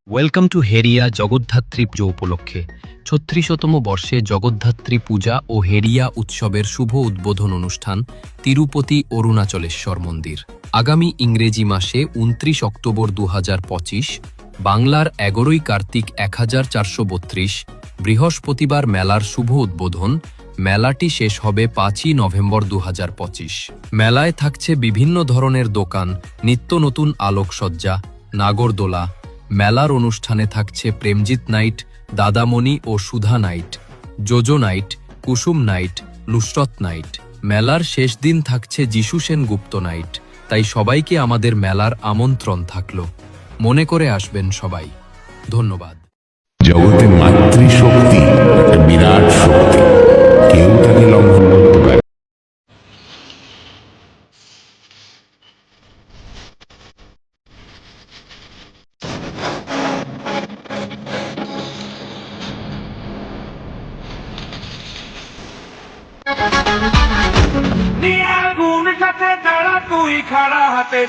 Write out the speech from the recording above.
Welcome to হেরিয়া Jagaddhatri পুজো উপলক্ষে ৩৬তম বর্ষে জগদ্ধাত্রী পূজা ও হেরিয়া উৎসবের শুভ উদ্বোধন অনুষ্ঠান তিরুপতি অরুণাচলেশ্বর মন্দির আগামী ইংরেজি মাসে ২৯ অক্টোবর ২০২৫ বাংলার ১১ই কার্তিক ১৪৩২ বৃহস্পতিবার মেলার শুভ উদ্বোধন। মেলাটি শেষ হবে ৫ই নভেম্বর ২০২৫। মেলায় থাকছে বিভিন্ন ধরনের দোকান, নিত্য নতুন আলোকসজ্জা, নাগরদোলা। মেলার অনুষ্ঠানে থাকছে প্রেমজিৎ নাইট, দাদামণি ও সুধা নাইট, জোজো নাইট, কুসুম নাইট, নুসরত নাইট। মেলার শেষ দিন থাকছে যিশু সেনগুপ্ত নাইট। তাই সবাইকে আমাদের মেলার আমন্ত্রণ থাকলো, মনে করে আসবেন সবাই। ধন্যবাদ। জগতে মাতৃশক্তি একটা বিরাট শক্তি, কেউ তাকে লঙ্ঘন করতে পারে। নিয়ে আগুন সাথে দাঁড়া তুই খাড়া হাতে